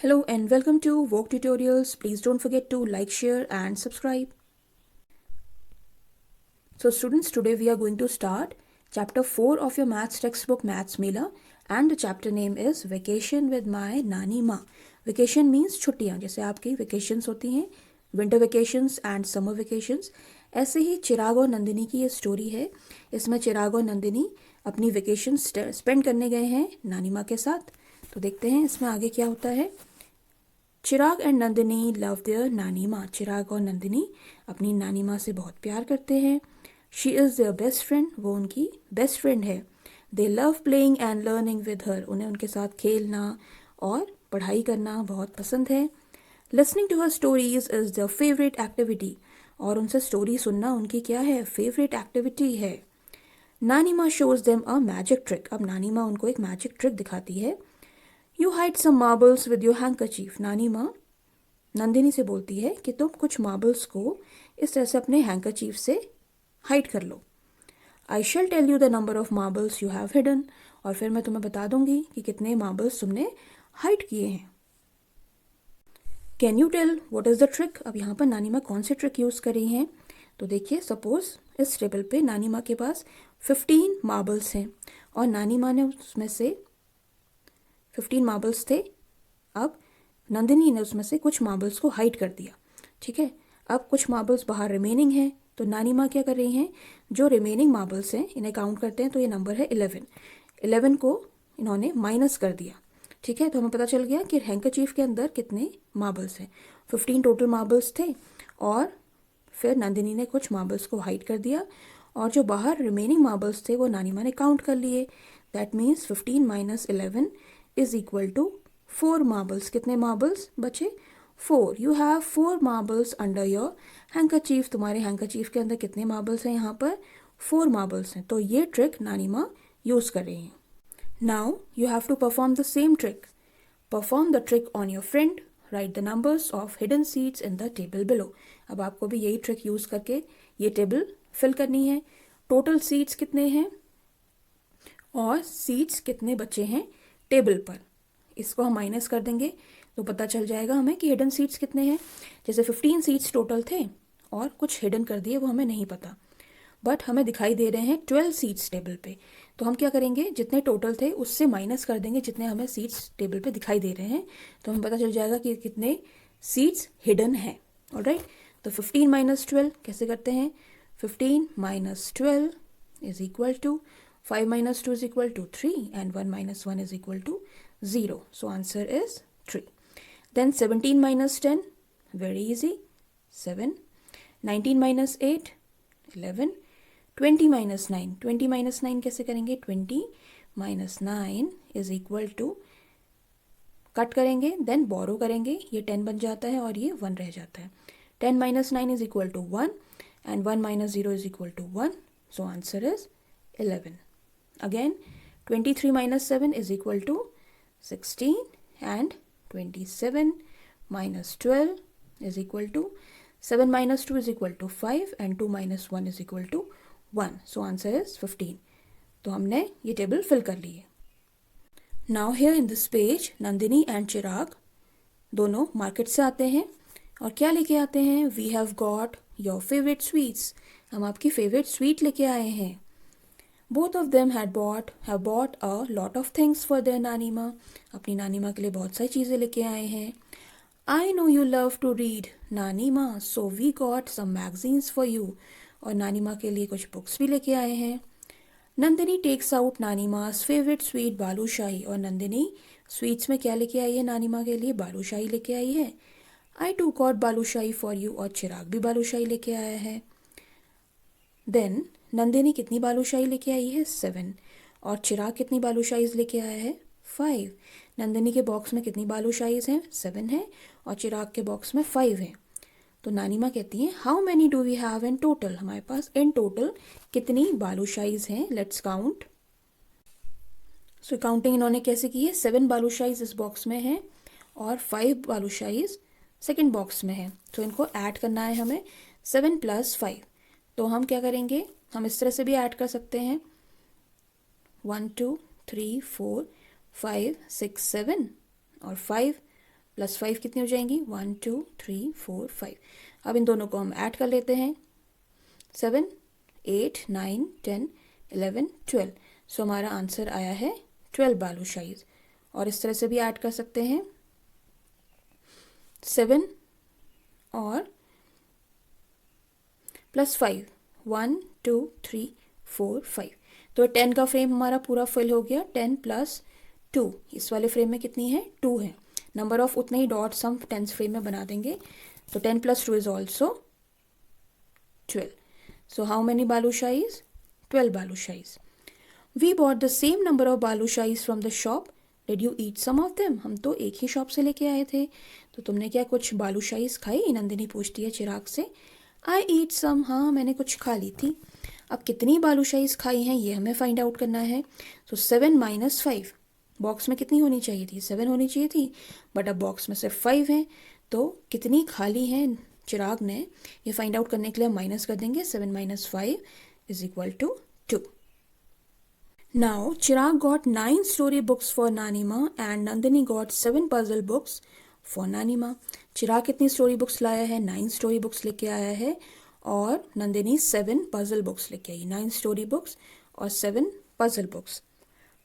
Hello and welcome to Vogue Tutorials. Please don't forget to like, share and subscribe. So students, today we are going to start chapter 4 of your maths textbook Maths Mela, and the chapter name is Vacation with my Nani Ma. Vacation means छुट्टियाँ, जैसे आपकी vacations होती हैं, winter vacations and summer vacations, ऐसे ही चिराग और नंदिनी की ये story है। इसमें चिराग और नंदिनी अपनी वेकेशन स्पेंड करने गए हैं नानी माँ के साथ। तो देखते हैं इसमें आगे क्या होता है। चिराग एंड नंदिनी लव देयर नानी माँ। चिराग और नंदिनी अपनी नानी माँ से बहुत प्यार करते हैं। She is their best friend, वो उनकी बेस्ट फ्रेंड है। दे love playing and learning with her, उन्हें उनके साथ खेलना और पढ़ाई करना बहुत पसंद है। Listening to her stories is their favourite activity, और उनसे स्टोरी सुनना उनकी क्या है, फेवरेट एक्टिविटी है। नानी माँ shows them a magic trick, अब नानी माँ उनको एक मैजिक ट्रिक दिखाती है। You hide some marbles with your handkerchief, नानी माँ नंदिनी से बोलती है कि तुम कुछ मार्बल्स को इस तरह से अपने हैंकरचीफ से हाइड कर लो। I shall tell you the number of marbles you have hidden, और फिर मैं तुम्हें बता दूंगी कि कितने मार्बल्स तुमने हाइड किए हैं। Can you tell what is the trick, अब यहाँ पर नानी माँ कौन से ट्रिक यूज़ कर रही हैं। तो देखिए, सपोज इस टेबल पे नानी माँ के पास 15 मार्बल्स हैं और नानी माँ ने उसमें से 15 मार्बल्स थे। अब नंदिनी ने उसमें से कुछ मार्बल्स को हाइड कर दिया, ठीक है। अब कुछ मार्बल्स बाहर रिमेनिंग हैं, तो नानी माँ क्या कर रही हैं, जो रिमेनिंग मार्बल्स हैं इन्हें काउंट करते हैं तो ये नंबर है 11 को इन्होंने माइनस कर दिया, ठीक है। तो हमें पता चल गया कि हैंकरचीफ के अंदर कितने मार्बल्स हैं। 15 टोटल मार्बल्स थे और फिर नंदिनी ने कुछ मार्बल्स को हाइड कर दिया और जो बाहर रिमेनिंग मार्बल्स थे वो नानी माँ ने काउंट कर लिए। That means 15 minus 11 is equal to 4 marbles. कितने मार्बल्स बचे, 4। You have 4 marbles under your handkerchief, तुम्हारे हैंकरचीफ के अंदर कितने मार्बल्स हैं, यहाँ पर 4 मार्बल्स हैं। तो ये ट्रिक नानी माँ यूज़ कर रही हैं। Now you have to perform the same trick. Perform the trick on your friend, write the numbers of hidden seats in the table below. अब आपको भी यही ट्रिक यूज़ करके ये टेबल फिल करनी है। टोटल सीट्स कितने हैं और सीट्स कितने बचे हैं टेबल पर, इसको हम माइनस कर देंगे तो पता चल जाएगा हमें कि हिडन सीट्स कितने हैं। जैसे 15 सीट्स टोटल थे और कुछ हिडन कर दिए, वो हमें नहीं पता, बट हमें दिखाई दे रहे हैं 12 सीट्स टेबल पे। तो हम क्या करेंगे, जितने टोटल थे उससे माइनस कर देंगे जितने हमें सीट्स टेबल पे दिखाई दे रहे हैं, तो हमें पता चल जाएगा कि कितने सीट्स हिडन हैं। ऑलराइट, तो 15 माइनस 12 कैसे करते हैं, 15 minus 12 is equal to 5 minus 2 is equal to 3 and 1 minus 1 is equal to 0. So answer is 3. Then 17 minus 10, very easy, 7. 19 minus 8, 11. 20 minus 9, 20 minus 9 कैसे करेंगे, 20 minus 9 is equal to, cut करेंगे then बोरो करेंगे, ये 10 बन जाता है और ये 1 रह जाता है। 10 minus 9 is equal to 1 and 1 minus 0 is equal to 1. So answer is 11. Again, 23 minus 7 is equal to 16 and 27 minus 12 is equal to 7 minus 2 is equal to 5 and 2 minus 1 is equal to 1. So answer is 15. तो हमने ये table fill कर ली है। Now here in this page, Nandini and चिराग दोनों market से आते हैं और क्या लेके आते हैं, We have got your favorite sweets. हम आपकी फेवरेट स्वीट लेके आए हैं। Both of them have bought a lot of things for their नानी माँ, अपनी नानी माँ के लिए बहुत सारी चीज़ें लेके आए हैं। I know you love to read, नानी माँ, so we got some magazines for you. और नानी माँ के लिए कुछ बुक्स भी लेके आए हैं। नंदिनी टेक्स आउट नानी माँ's फेवरेट स्वीट बालूशाही, और नंदिनी स्वीट्स में क्या लेके आई है, नानी माँ के लिए बालूशाही लेके आई है। I too got balushahi for you, और चिराग भी बालूशाही लेके आया है। देन नंदिनी कितनी बालूशाही लेके आई है, 7, और चिराग कितनी बालूशाहीज लेके आया है, 5। नंदिनी के बॉक्स में कितनी बालूशाहीज हैं, 7 है, और चिराग के बॉक्स में 5 है। तो नानी माँ कहती हैं, how many do we have in total, हमारे पास इन टोटल कितनी बालूशाहीज हैं, लेट्स काउंट। सो काउंटिंग इन्होंने कैसे की है, 7 बालूशाहीज इस बॉक्स में है और 5 बालूशाहीज सेकेंड बॉक्स में है। तो इनको ऐड करना है हमें, 7 + 5। तो हम क्या करेंगे, हम इस तरह से भी ऐड कर सकते हैं, 1 2 3 4 5 6 7 और 5 प्लस 5 कितनी हो जाएंगी, 1 2 3 4 5। अब इन दोनों को हम ऐड कर लेते हैं, 7 8 9 10 11 12। सो हमारा आंसर आया है 12 बालूशाहीज। और इस तरह से भी ऐड कर सकते हैं, 7 और प्लस 5, 1 2 3 4 5। तो 10 का फ्रेम हमारा पूरा फिल हो गया। 10 प्लस 2, इस वाले फ्रेम में कितनी है, 2 है। नंबर ऑफ उतने ही डॉट्स हम 10th फ्रेम में बना देंगे। तो 10 plus 2 is also 12। So how many balushais? 12 balushais. We bought the same number of balushais from the shop. Did you eat some of them? हम तो एक ही शॉप से लेके आए थे, तो तुमने क्या कुछ बालूशाहीज खाई? नंदिनी पूछती है चिराग से। I eat some, हाँ मैंने कुछ खा ली थी। अब कितनी बालूशाहीज खाई हैं ये हमें फाइंड आउट करना है। तो 7 माइनस 5, बॉक्स में कितनी होनी चाहिए थी, 7 होनी चाहिए थी, बट अब बॉक्स में सिर्फ 5 है। तो कितनी खाली हैं चिराग ने, ये फाइंड आउट करने के लिए हम माइनस कर देंगे। 7 minus 5 is equal to 2। Now Chirag got 9 story books for नानीमा and Nandini got 7 puzzle books for नानीमा। चिराग कितनी स्टोरी बुक्स लाया है, 9 स्टोरी बुक्स लेके आया है, और नंदिनी 7 पजल बुक्स लेके आई। 9 स्टोरी बुक्स और 7 puzzle books.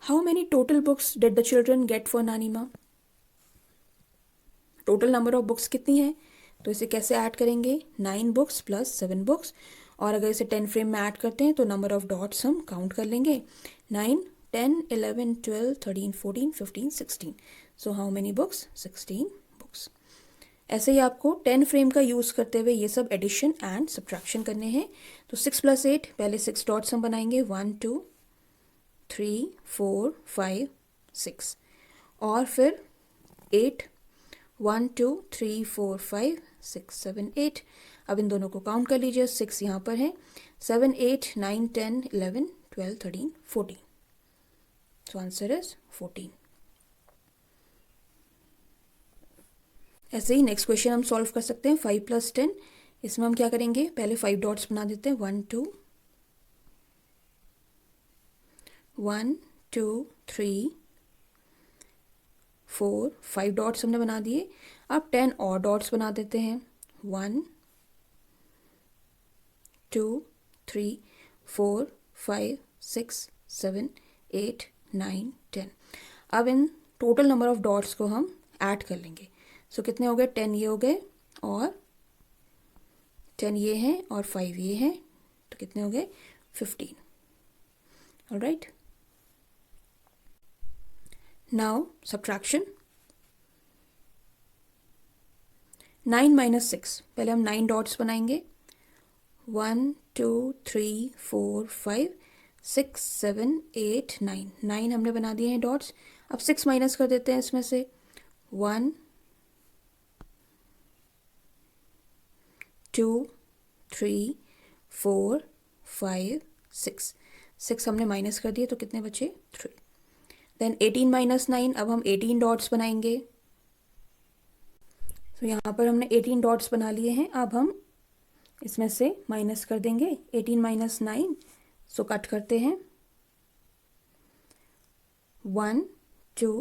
How many total books did the children get for नानीमा? टोटल नंबर ऑफ बुक्स कितनी है, तो इसे कैसे ऐड करेंगे, 9 बुक्स प्लस 7 बुक्स। और अगर इसे 10 फ्रेम में ऐड करते हैं तो नंबर ऑफ डॉट्स हम काउंट कर लेंगे, 9 10 11 12 13 14 15 16। So how many books, 16 books. ऐसे ही आपको 10 फ्रेम का यूज़ करते हुए ये सब एडिशन एंड सब्ट्रैक्शन करने हैं। तो 6 प्लस 8, पहले 6 डॉट्स हम बनाएंगे, 1 2 3 4 5 6, और फिर 8, 1 2 3 4 5 6 7 8। अब इन दोनों को काउंट कर लीजिए, 6 यहाँ पर है, 7 8 9 10 11 12 13 14। So answer is 14। ऐसे ही नेक्स्ट क्वेश्चन हम सॉल्व कर सकते हैं, 5 प्लस 10। इसमें हम क्या करेंगे, पहले 5 डॉट्स बना देते हैं, 1 2 1 2 3 4 5 डॉट्स हमने बना दिए। अब 10 और डॉट्स बना देते हैं, 1 2 3 4 5 6 7 8 9 10। अब in total number of dots को हम ऐड कर लेंगे। सो कितने हो गए, 10 ये हो गए, और 10 ये हैं, और 5 ये हैं, तो कितने हो गए, 15। Alright, now subtraction. 9 माइनस 6, पहले हम 9 डॉट्स बनाएंगे, 1 2 3 4 5 6 7 8 9। 9 हमने बना दिए हैं डॉट्स। अब 6 माइनस कर देते हैं इसमें से, 1 2 3 4 5 6। 6 हमने माइनस कर दिए, तो कितने बचे, 3। देन 18 माइनस 9, अब हम 18 डॉट्स बनाएंगे। तो यहाँ पर हमने 18 डॉट्स बना लिए हैं। अब हम इसमें से माइनस कर देंगे 18 माइनस 9, सो कट करते हैं, 1 2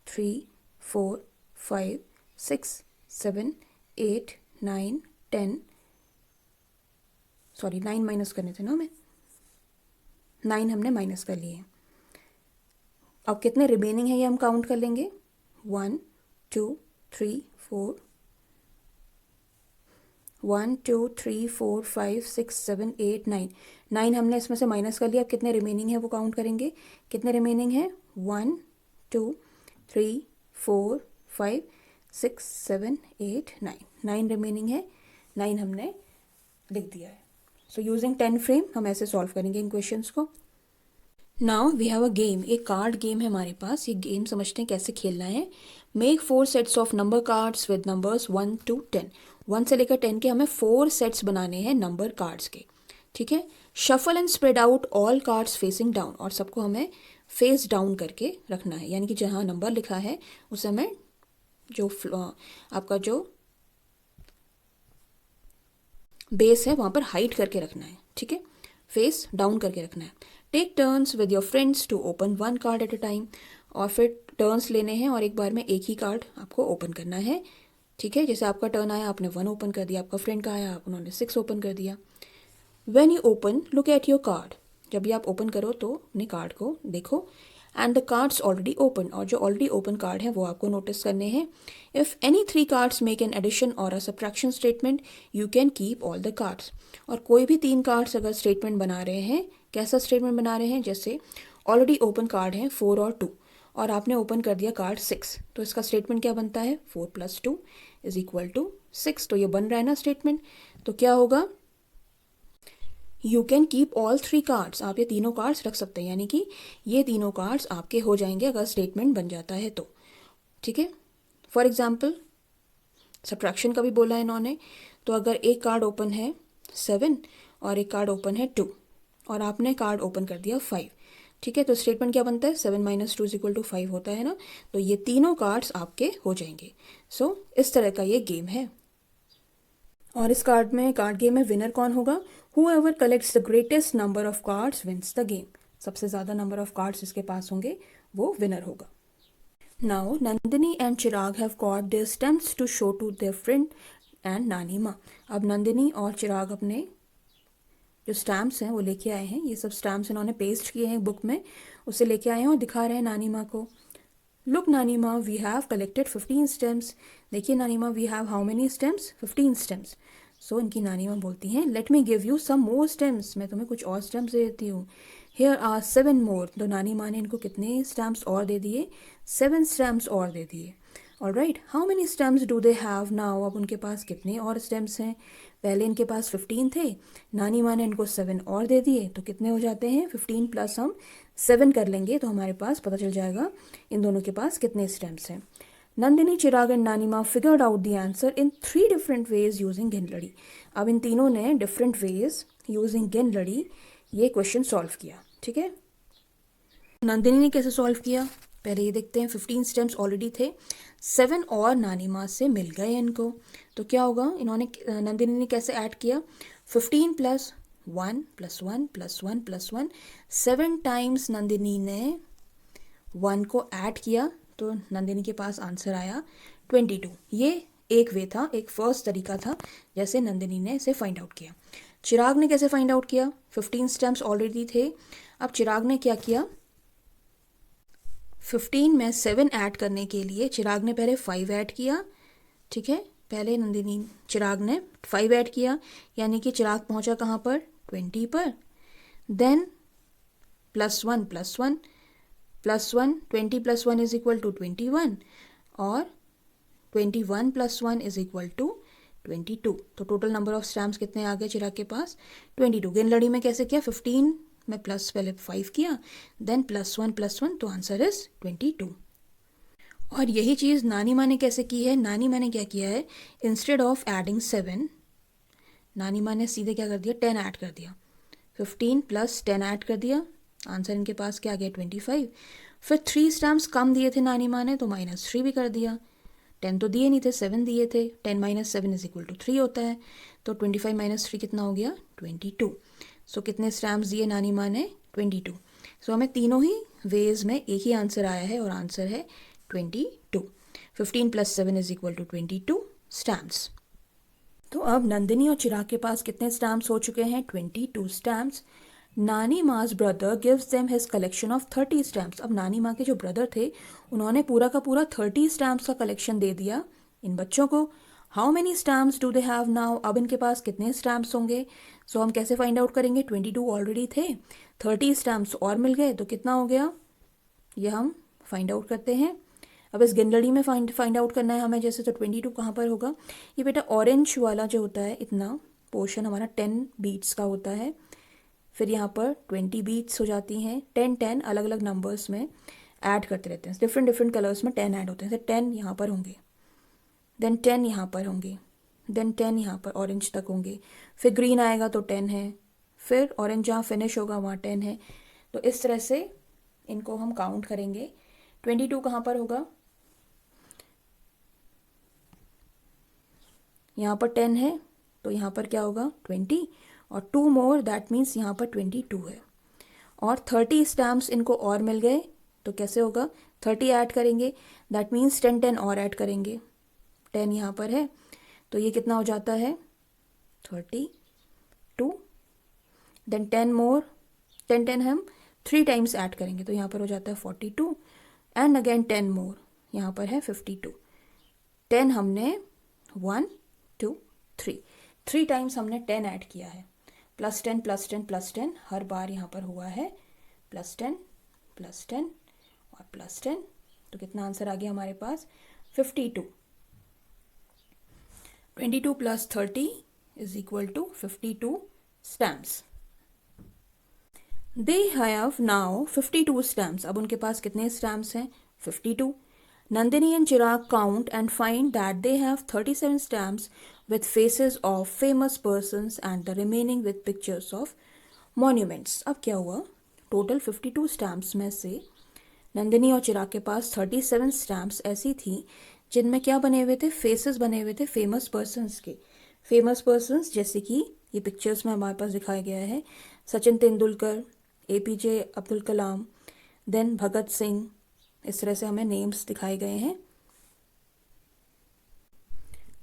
3 4 5 6 7 8 9 10। सॉरी, 9 माइनस करने थे ना हमें, 9 हमने माइनस कर लिए। अब कितने रिमेनिंग है ये हम काउंट कर लेंगे, 1 2 3 4 1 2 3 4 5 6 7 8 9। 9 हमने इसमें से माइनस कर लिया। अब कितने रिमेनिंग है वो काउंट करेंगे, कितने रिमेनिंग है, 1 2 3 4 5 6 7 8 9। 9 रिमेनिंग है, 9 हमने लिख दिया है। सो यूजिंग 10 फ्रेम हम ऐसे सॉल्व करेंगे इन क्वेश्चंस को। Now we have a game, एक कार्ड गेम है हमारे पास। ये गेम समझते हैं कैसे खेलना है। Make 4 sets of number cards with numbers 1 to 10। 1 से लेकर 10 के हमें 4 सेट्स बनाने हैं नंबर कार्ड्स के, ठीक है। Shuffle and spread out all cards facing down, और सबको हमें फेस डाउन करके रखना है, यानी कि जहाँ नंबर लिखा है उसे हमें जो आपका जो बेस है वहाँ पर हाइड करके रखना है, ठीक है, फेस डाउन करके रखना है। Take turns with your friends to open 1 card at a time, और फिर टर्न्स लेने हैं और एक बार में एक ही कार्ड आपको ओपन करना है, ठीक है। जैसे आपका टर्न आया, आपने 1 ओपन कर दिया, आपका फ्रेंड का आया, उन्होंने 6 ओपन कर दिया। When you open, look at your card. जब भी आप ओपन करो तो अपने कार्ड को देखो, and the cards already open, और जो ऑलरेडी ओपन कार्ड है वो आपको नोटिस करने हैं। If any 3 cards make an addition और a subtraction statement, you can keep all the cards. और कोई भी 3 कार्ड्स अगर स्टेटमेंट बना रहे हैं, कैसा स्टेटमेंट बना रहे हैं, जैसे ऑलरेडी ओपन कार्ड हैं 4 और 2, और आपने ओपन कर दिया कार्ड 6, तो इसका स्टेटमेंट क्या बनता है, 4 + 2 = 6। तो ये बन रहा है ना स्टेटमेंट। तो क्या होगा, you can keep all 3 cards, आप ये तीनों कार्ड्स रख सकते हैं, यानी कि ये तीनों कार्ड्स आपके हो जाएंगे अगर स्टेटमेंट बन जाता है तो, ठीक है। फॉर एग्जाम्पल सब्ट्रैक्शन का भी बोला है इन्होंने, तो अगर एक कार्ड ओपन है 7 और एक कार्ड ओपन है 2, और आपने कार्ड ओपन कर दिया 5, ठीक है, तो स्टेटमेंट क्या बनता है, 7 - 2 = 5 होता है ना। तो ये तीनों कार्ड्स आपके हो जाएंगे। सो इस तरह का ये गेम है। और इस कार्ड गेम में विनर कौन होगा, whoever collects the greatest number of cards wins the game। सबसे ज़्यादा नंबर ऑफ कार्ड्स जिसके पास होंगे वो विनर होगा। Now Nandini and Chirag have got their stamps to show to their friend and नानी माँ। अब नंदिनी और चिराग अपने जो स्टैम्प्स हैं वो लेके आए हैं। ये सब स्टैम्प्स इन्होंने पेस्ट किए हैं बुक में, उसे लेके आए हैं और दिखा रहे हैं नानी माँ को। लुक नानी माँ, वी हैव कलेक्टेड 15 स्टेम्स। देखिए नानी माँ, we have how many stamps, 15 stamps. So इनकी नानी माँ बोलती हैं, let me give you some more stamps, मैं तुम्हें कुछ और स्टेम्प्स दे देती हूँ। Here are 7 more. तो नानी माँ ने इनको कितने स्टैम्प्स और दे दिए, 7 स्टैम्प्स और दे दिए। Alright, how many stamps do they have now. अब उनके पास कितने और स्टैम्प्स हैं, पहले इनके पास 15 थे, नानी माँ ने इनको 7 और दे दिए, तो कितने हो जाते हैं, 15 प्लस हम 7 कर लेंगे तो हमारे पास पता चल जाएगा इन दोनों के पास कितने स्टैम्प्स हैं। नंदिनी, चिराग एंड नानी माँ figured out the answer in 3 different ways using गिनलड़ी। अब इन तीनों ने डिफरेंट वेज यूजिंग गिनलड़ी ये क्वेश्चन सॉल्व किया, ठीक है। नंदिनी ने कैसे सॉल्व किया, पहले ये देखते हैं। 15 स्टेम्प्स ऑलरेडी थे, 7 और नानी माँ से मिल गए इनको, तो क्या होगा, इन्होंने नंदिनी ने कैसे ऐड किया, 15 + 1 + 1 + 1 + 1, 7 टाइम्स नंदिनी ने 1 को ऐड किया, तो नंदिनी के पास आंसर आया 22। ये एक वे था, एक फर्स्ट तरीका था जैसे नंदिनी ने इसे फाइंड आउट किया। चिराग ने कैसे फाइंड आउट किया, 15 स्टेम्प्स ऑलरेडी थे, अब चिराग ने क्या किया, 15 में 7 ऐड करने के लिए चिराग ने पहले 5 ऐड किया, ठीक है। पहले चिराग ने 5 ऐड किया, यानी कि चिराग पहुंचा कहाँ पर, 20 पर। देन +1 + 1 + 1, 20 + 1 = 21, और 21 + 1 = 22। तो टोटल नंबर ऑफ स्टैम्प्स कितने आ गए चिराग के पास, 22। गिनलड़ी में कैसे किया, 15 में प्लस पहले 5 किया, देन +1 + 1, तो आंसर इज 22। और यही चीज़ नानी माँ ने कैसे की है, नानी माँ ने क्या किया है, इंस्टेड ऑफ एडिंग 7, नानी माँ ने सीधे क्या कर दिया, 10 ऐड कर दिया, 15 + 10 ऐड कर दिया, आंसर इनके पास क्या आ गया, 25। फिर 3 स्टैम्प्स कम दिए थे नानी माँ ने, तो -3 भी कर दिया। 10 तो दिए नहीं थे, 7 दिए थे, 10 - 7 = 3 होता है, तो 25 - 3 कितना हो गया, 22। सो कितने स्टैम्प्स दिए नानी माँ ने, 22। सो हमें तीनों ही वेज में एक ही आंसर आया है, और आंसर है 22। 15 + 7 = 22 स्टैम्प्स। तो अब नंदिनी और चिराग के पास कितने स्टैम्प्स हो चुके हैं, 22 स्टैम्प्स। नानी माँ's brother gives them his collection of 30 stamps. अब नानी माँ के जो ब्रदर थे उन्होंने पूरा का पूरा 30 स्टैम्प्स का कलेक्शन दे दिया इन बच्चों को। How many stamps do they have now. अब इनके पास कितने स्टैम्प्स होंगे, सो हम कैसे फाइंड आउट करेंगे, 22 ऑलरेडी थे, 30 स्टैम्प्स और मिल गए, तो कितना हो गया, ये हम फाइंड आउट करते हैं। अब इस गिनलड़ी में फाइंड आउट करना है हमें, जैसे तो 22 कहाँ पर होगा, ये बेटा ऑरेंज वाला जो होता है, इतना पोर्शन हमारा 10 बीट्स का होता है, फिर यहाँ पर 20 बीट्स हो जाती हैं, 10 अलग अलग नंबर्स में ऐड करते रहते हैं, डिफरेंट कलर्स में 10 ऐड होते हैं, 10 यहाँ पर होंगे, देन 10 यहाँ पर होंगे, देन 10 यहाँ पर ऑरेंज तक होंगे, फिर ग्रीन आएगा तो 10 है, फिर ऑरेंज जहाँ फिनिश होगा वहाँ 10 है। तो इस तरह से इनको हम काउंट करेंगे। 22 कहाँ पर होगा, यहाँ पर 10 है, तो यहाँ पर क्या होगा, 20, और 2 मोर, दैट मीन्स यहाँ पर 22 है। और 30 स्टैम्प्स इनको और मिल गए, तो कैसे होगा, 30 ऐड करेंगे, दैट मीन्स 10 10 और ऐड करेंगे, 10 यहाँ पर है तो ये कितना हो जाता है 32, देन 10 मोर, 10 10 हम 3 टाइम्स ऐड करेंगे तो यहाँ पर हो जाता है 42 एंड अगेन 10 मोर, यहाँ पर है 52, 10 हमने 1 2 3 टाइम्स हमने 10 ऐड किया है, प्लस 10 प्लस 10 प्लस 10 हर बार यहाँ पर हुआ है प्लस 10 और प्लस 10, तो कितना आंसर आ गया हमारे पास 52. 22 plus 30 is equal to 52 stamps. They have now 52 stamps. अब उनके पास कितने stamps हैं 52. Nandini and Chirag count and find that they have 37 stamps with faces of famous persons and the remaining with pictures of monuments. अब क्या हुआ, total 52 stamps में से नंदिनी और चिराग के पास 37 स्टैम्प्स ऐसी थी जिनमें क्या बने हुए थे, फेसेस बने हुए थे फेमस पर्सन्स के. फेमस पर्सन्स जैसे कि ये पिक्चर्स में हमारे पास दिखाया गया है, सचिन तेंदुलकर, APJ अब्दुल कलाम, देन भगत सिंह, इस तरह से हमें नेम्स दिखाए गए हैं.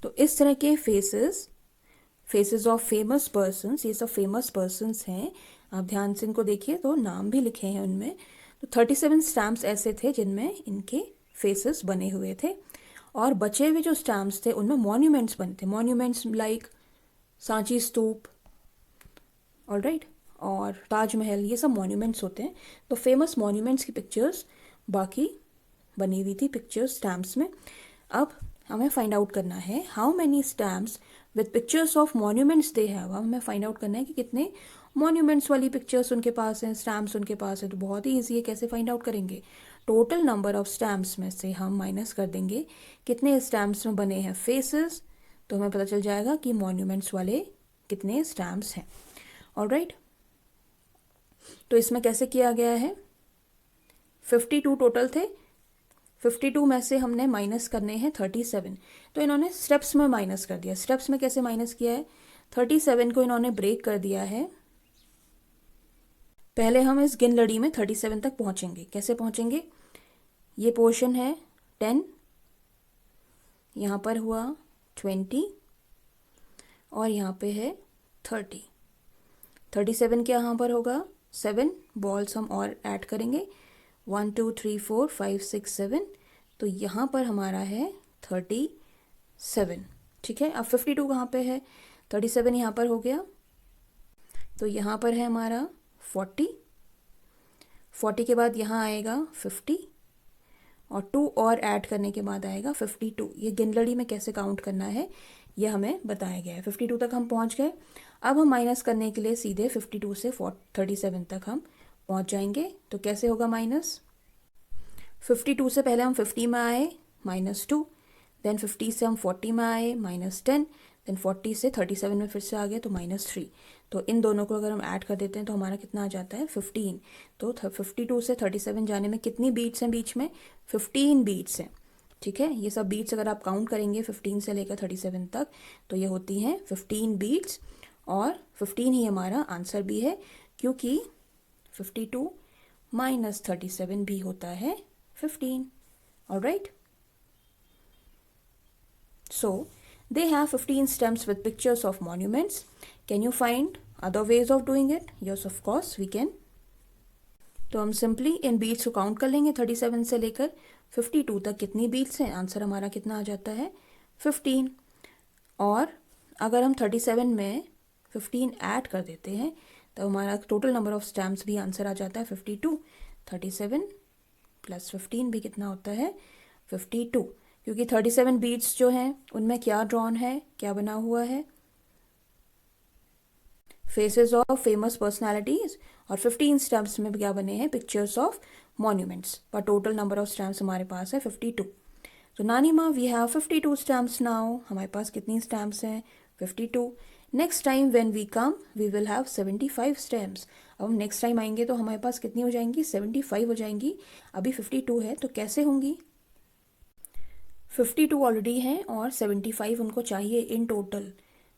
तो इस तरह के फेसेस ऑफ फेमस पर्सन्स, ये सब फेमस पर्सन्स हैं. आप ध्यान से इनको देखिए तो नाम भी लिखे हैं उनमें. तो 37 स्टैम्प्स ऐसे थे जिनमें इनके फेसेस बने हुए थे और बचे हुए जो स्टैम्प्स थे उनमें मॉन्यूमेंट्स बने थे. मॉन्यूमेंट्स लाइक सांची स्तूप, ऑलराइट, और ताजमहल, ये सब मॉन्यूमेंट्स होते हैं. तो फेमस मॉन्यूमेंट्स की पिक्चर्स बाकी बनी हुई थी पिक्चर्स स्टैम्प्स में. अब हमें फाइंड आउट करना है how many stamps with pictures of monuments they have. हमें फाइंड आउट करना है कि कितने मॉन्यूमेंट्स वाली पिक्चर्स उनके पास हैं, स्टैम्प्स उनके पास है. तो बहुत ही ईजी है, कैसे फाइंड आउट करेंगे, टोटल नंबर ऑफ स्टैम्प्स में से हम माइनस कर देंगे कितने स्टैम्प्स में बने हैं फेसेस, तो हमें पता चल जाएगा कि मॉन्यूमेंट्स वाले कितने स्टैम्प्स हैं. ऑलराइट, तो इसमें कैसे किया गया है, 52 टोटल थे, 52 में से हमने माइनस करने हैं 37. तो इन्होंने स्टेप्स में माइनस कर दिया. स्टेप्स में कैसे माइनस किया है, 37 को इन्होंने ब्रेक कर दिया है. पहले हम इस गिन लड़ी में 37 तक पहुंचेंगे. कैसे पहुंचेंगे, ये पोर्शन है 10, यहाँ पर हुआ 20 और यहाँ पे है 30. 37 क्या यहाँ पर होगा, 7 बॉल्स हम और ऐड करेंगे, 1 2 3 4 5 6 7, तो यहाँ पर हमारा है 37. ठीक है, अब 52 कहाँ पे है, 37 यहाँ पर हो गया, तो यहाँ पर है हमारा 40 के बाद यहाँ आएगा 50 और 2 और ऐड करने के बाद आएगा 52. ये गिनलड़ी में कैसे काउंट करना है ये हमें बताया गया है. 52 तक हम पहुँच गए. अब हम माइनस करने के लिए सीधे 52 से 37 तक हम पहुँच जाएंगे. तो कैसे होगा माइनस, 52 से पहले हम 50 में आए -2, देन 50 से हम 40 में आए -10, देन 40 से 37 में फिर से आ गए तो -3. तो इन दोनों को अगर हम ऐड कर देते हैं तो हमारा कितना आ जाता है 15. तो 52 से 37 जाने में कितनी बीट्स हैं, बीच में 15 बीट्स हैं. ठीक है, ये सब बीट्स अगर आप काउंट करेंगे 15 से लेकर 37 तक तो ये होती हैं 15 बीट्स और 15 ही हमारा आंसर भी है क्योंकि 52 माइनस 37 भी होता है 15. Alright, so they have 15 stamps with pictures of monuments. Can you find other ways of doing it? Yes, of course we can. तो हम सिंपली इन बीट्स को काउंट कर लेंगे 37 से लेकर 52 तक कितनी बीट्स हैं, आंसर हमारा कितना आ जाता है 15. और अगर हम 37 में 15 ऐड कर देते हैं तो हमारा टोटल नंबर ऑफ स्टैम्प्स भी आंसर आ जाता है 52. 37 प्लस 15 भी कितना होता है 52, क्योंकि 37 बीट्स जो हैं उनमें क्या ड्रॉन है, क्या बना हुआ है, फेसेस ऑफ फेमस पर्सनालिटीज, और 15 स्टैम्प्स में क्या बने हैं, पिक्चर्स ऑफ मॉन्यूमेंट्स. पर टोटल नंबर ऑफ स्टैम्प्स हमारे पास है 52. तो नानी माँ वी हैव 52 स्टैम्प्स नाउ. हमारे पास कितनी स्टैम्प्स हैं 52. Next time when we come we will have 75 stamps. अब हम नेक्स्ट टाइम आएंगे तो हमारे पास कितनी हो जाएंगी 75 हो जाएंगी. अभी 52 है तो कैसे होंगी, 52 ऑलरेडी हैं और 75 उनको चाहिए इन टोटल.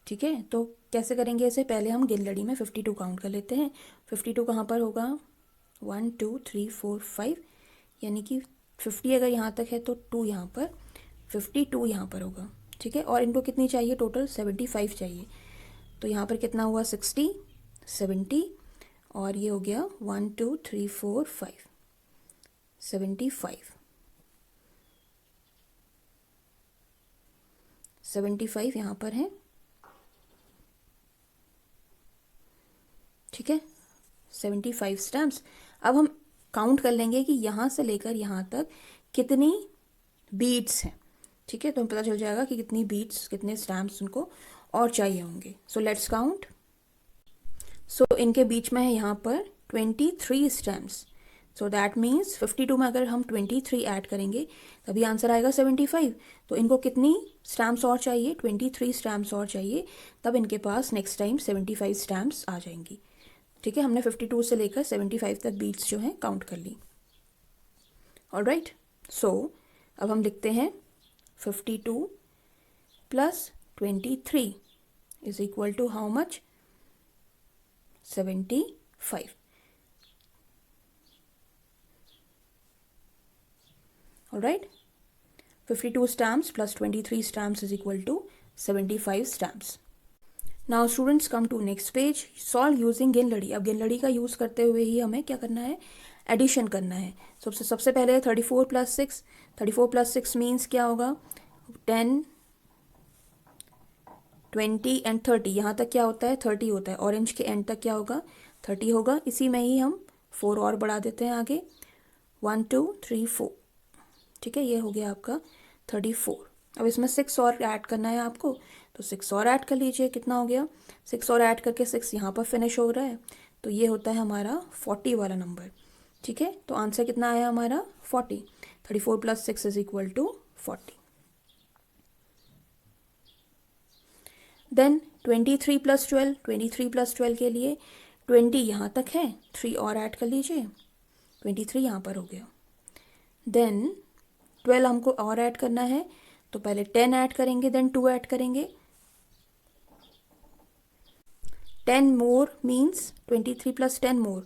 ठीक है, तो कैसे करेंगे इसे, पहले हम गिनलड़ी में 52 काउंट कर लेते हैं. 52 कहाँ पर होगा, 1 2 3 4 5, यानी कि 50 अगर यहाँ तक है तो 2 यहाँ पर, 52 यहाँ पर होगा, ठीक है। और इनको कितनी चाहिए टोटल, 75 चाहिए। तो यहाँ पर कितना हुआ, 60, 70, और ये हो गया 1 2 3 4 5, 75, 75 यहाँ पर है, ठीक है, 75 स्टैम्प्स। अब हम काउंट कर लेंगे कि यहाँ से लेकर यहाँ तक कितनी बीट्स हैं, ठीक है। तो हमें पता चल जाएगा कि कितनी बीट्स, कितने स्टैम्प्स उनको और चाहिए होंगे। So let's count. सो इनके बीच में है यहाँ पर 23 स्टैम्प्स। सो दैट मीन्स 52 में अगर हम 23 ऐड करेंगे तभी आंसर आएगा 75। तो इनको कितनी स्टैम्प्स और चाहिए, 23 स्टैम्प्स और चाहिए, तब इनके पास नेक्स्ट टाइम 75 स्टैम्प्स आ जाएंगी, ठीक है। हमने 52 से लेकर 75 तक बीट्स जो हैं काउंट कर ली। ऑलराइट, सो अब हम लिखते हैं 52 plus 23 is equal to how much, 75। Alright, 52 stamps plus 23 stamps is equal to 75 stamps. Now students come to next page. Solve using गिनलड़ी। अब गिनलड़ी का यूज़ करते हुए ही हमें क्या करना है, एडिशन करना है। सबसे पहले 34 प्लस 6, 34 प्लस 6 मीन्स क्या होगा, 10, 20 एंड 30। यहाँ तक क्या होता है, 30 होता है। ऑरेंज के एंड तक क्या होगा, 30 होगा। इसी में ही हम 4 और बढ़ा देते हैं आगे, 1 2 3 4, ठीक है। ये हो गया आपका 34। अब इसमें 6 और ऐड करना है आपको, तो 6 और ऐड कर लीजिए। कितना हो गया, 6 और ऐड करके 6 यहाँ पर फिनिश हो रहा है, तो ये होता है हमारा 40 वाला नंबर, ठीक है। तो आंसर कितना आया हमारा, 40। 34 plus 6 is equal to 40। Then 23 plus 12, 23 plus 12 के लिए 20 यहाँ तक है, 3 और ऐड कर लीजिए, 23 यहाँ पर हो गया। देन 12 हमको और ऐड करना है, तो पहले 10 ऐड करेंगे, देन 2 ऐड करेंगे। 10 मोर मीन्स 23 प्लस 10 मोर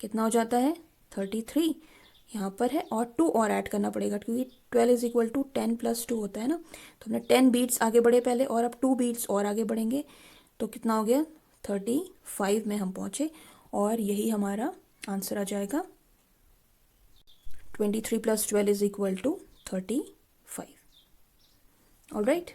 कितना हो जाता है, 33 यहाँ पर है, और 2 और ऐड करना पड़ेगा क्योंकि 12 इज इक्वल टू 10 प्लस 2 होता है ना। तो हमने 10 बीट्स आगे बढ़े पहले, और अब 2 बीट्स और आगे बढ़ेंगे, तो कितना हो गया, 35 में हम पहुँचे, और यही हमारा आंसर आ जाएगा। 23 plus 12 is equal to 35। Alright,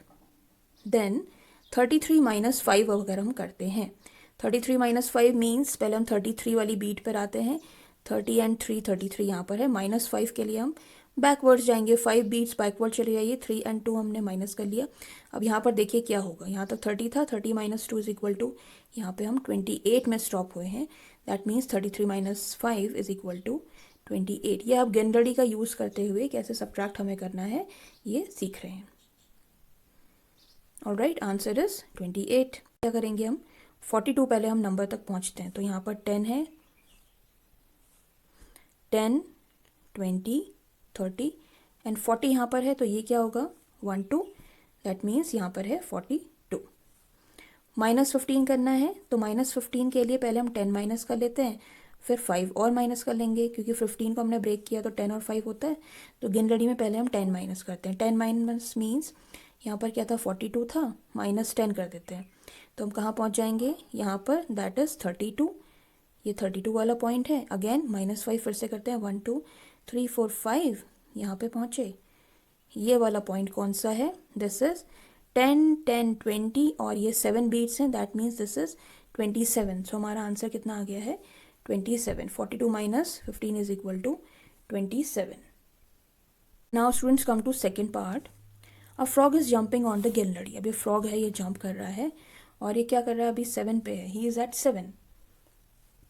then 33 minus 5 अगर हम करते हैं, 33 माइनस 5 मीन्स पहले हम 33 वाली बीट पर आते हैं, 30 एंड 3, 33 यहाँ पर है। माइनस 5 के लिए हम बैकवर्ड्स जाएंगे, 5 बीट्स बैकवर्ड चले जाइए, 3 एंड 2 हमने माइनस कर लिया। अब यहाँ पर देखिए क्या होगा, यहाँ तक 30 था, 30 माइनस 2 इज इक्वल टू, यहाँ पे हम 28 में स्टॉप हुए हैं। That means 33 minus 5 is equal to 28। ये आप गिनलड़ी का यूज़ करते हुए कैसे सब्ट्रैक्ट हमें करना है ये सीख रहे हैं। Alright, answer is 28। क्या करेंगे हम, 42 पहले हम नंबर तक पहुंचते हैं, तो यहाँ पर 10 है, 10, 20, 30 एंड 40 यहाँ पर है, तो ये क्या होगा, 1 2, दैट मीन्स यहाँ पर है 42। माइनस 15 करना है, तो माइनस 15 के लिए पहले हम 10 माइनस कर लेते हैं, फिर 5 और माइनस कर लेंगे, क्योंकि 15 को हमने ब्रेक किया तो 10 और 5 होता है। तो गिनलड़ी में पहले हम 10 माइनस करते हैं। 10 माइनस मीन्स यहाँ पर क्या था, 42 था, माइनस 10 कर देते हैं, तो हम कहाँ पहुँच जाएंगे, यहाँ पर, दैट इज़ 32। ये 32 वाला पॉइंट है। अगेन माइनस 5 फिर से करते हैं, 1 2 3 4 5 यहाँ पे पहुँचे। ये वाला पॉइंट कौन सा है, दिस इज़ 10 10 20 और ये 7 बीट्स हैं, that means this is 27। So हमारा आंसर कितना आ गया है, 27। 42 minus 15 is equal to 27। Now students come to second part. A frog is jumping on the गिनलड़ी। अब ये फ्रॉग है, ये जंप कर रहा है, और ये क्या कर रहा है, अभी 7 पे है, he is at 7।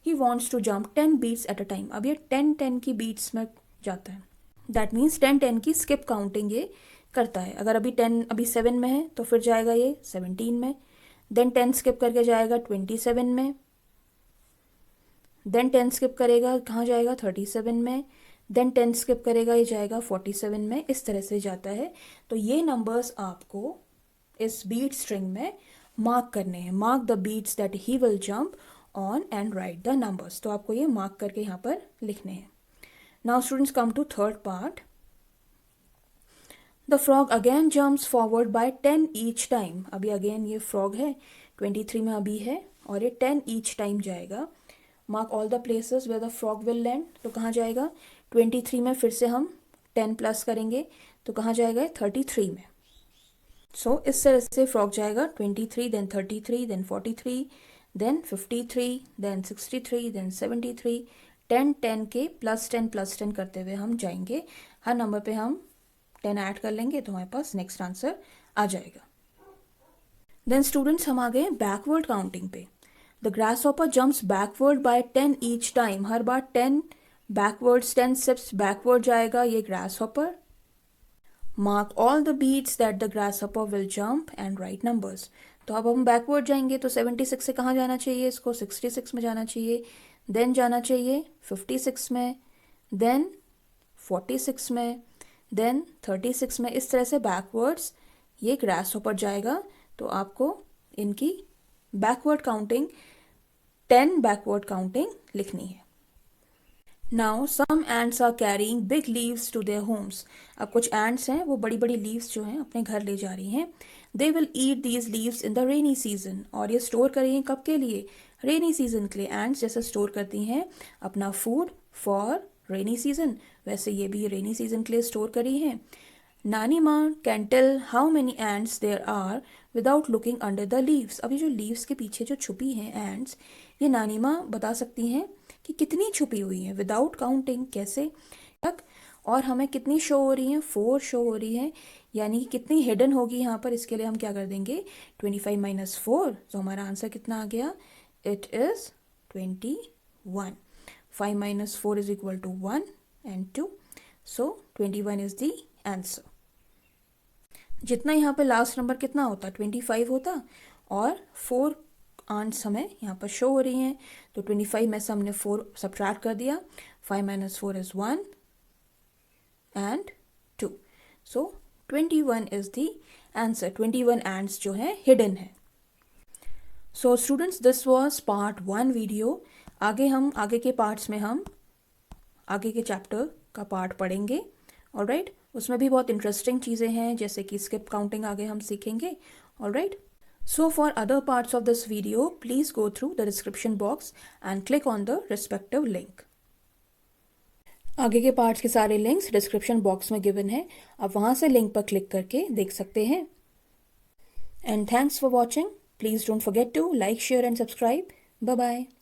He wants to jump 10 beats at a time. अब ये 10 की बीट्स में जाता है, दैट मीन्स 10 की स्किप काउंटिंग ये करता है। अगर अभी 10 अभी 7 में है, तो फिर जाएगा ये 17 में, देन 10 स्किप करके जाएगा 27 में, देन 10 स्किप करेगा, कहाँ जाएगा, 37 में, देन 10 स्किप करेगा, ये जाएगा 47 में। इस तरह से जाता है। तो ये नंबर्स आपको इस बीट स्ट्रिंग में मार्क करने हैं। Mark the beats that he will jump on and write the numbers. तो आपको ये मार्क करके यहाँ पर लिखने हैं। Now students, come to third part. The frog again jumps forward by 10 each time. अभी again ये frog है, 23 में अभी है और ये 10 each time जाएगा. Mark all the places where the frog will land. तो कहाँ जाएगा? 23 में फिर से हम 10 प्लस करेंगे तो कहाँ जाएगा? 33 में. So इस तरह से frog जाएगा 23, then 33, then 43, then 53, then 63, then 73. 10 के प्लस 10 करते हुए हम जाएंगे. हर नंबर पे हम 10 ऐड कर लेंगे तो हमारे पास नेक्स्ट आंसर आ जाएगा. देन स्टूडेंट्स, हम आ गए बैकवर्ड काउंटिंग पे. The grasshopper jumps backward by 10 each time. हर बार 10 बैकवर्ड्स, 10 स्टेप्स बैकवर्ड जाएगा ये grasshopper. Mark all the beats that the grasshopper will jump and write numbers. तो अब हम बैकवर्ड जाएंगे तो 76 से कहाँ जाना चाहिए? इसको 66 में जाना चाहिए, देन जाना चाहिए 56 में, देन 46 में, देन 36 में. इस तरह से बैकवर्ड्स ये ग्रासहॉपर जाएगा. तो आपको इनकी बैकवर्ड काउंटिंग 10 बैकवर्ड काउंटिंग लिखनी है. Now some ants are carrying big leaves to their homes. अब कुछ एंड्स हैं वो बड़ी बड़ी लीव्स जो हैं अपने घर ले जा रही हैं. They will eat these leaves in the rainy season. और ये स्टोर करेंगे कब के लिए? रेनी सीजन के लिए. एंड्स जैसे स्टोर करती हैं अपना फूड फॉर रेनी सीजन, वैसे ये भी रेनी सीजन के लिए स्टोर करी हैं. नानी माँ can tell how many ants there are without looking under the leaves. अभी जो लीव्स के पीछे जो छुपी हैं एंड्स, ये नानी माँ बता सकती हैं कि कितनी छुपी हुई हैं विदाउट काउंटिंग. कैसे तक? और हमें कितनी शो हो रही हैं? 4 शो हो रही हैं. यानी कि कितनी हिडन होगी यहाँ पर, इसके लिए हम क्या कर देंगे? 25 माइनस 4. तो हमारा आंसर कितना आ गया? It is 21. 5 minus 4 is equal to 1 and 2. So 21 is the answer. जितना यहाँ पे लास्ट नंबर कितना होता? 25 होता और 4 आंट्स हमें यहाँ पर शो हो रही हैं. तो 25 में से हमने 4 सब्ट्रैक्ट कर दिया. 5 minus 4 is 1 and 2. So 21 is the answer. 21 ants जो है हिडन है. So students, this was part 1 video. आगे के पार्ट्स में हम आगे के चैप्टर का पार्ट पढ़ेंगे. ऑलराइट, उसमें भी बहुत इंटरेस्टिंग चीज़ें हैं जैसे कि स्किप काउंटिंग आगे हम सीखेंगे. Alright, so for other parts of this video please go through the description box and click on the respective link. आगे के पार्ट्स के सारे लिंक्स डिस्क्रिप्शन बॉक्स में गिवन है. आप वहाँ से लिंक पर क्लिक करके देख सकते हैं. And thanks for watching. Please don't forget to like, share and subscribe. Bye-bye.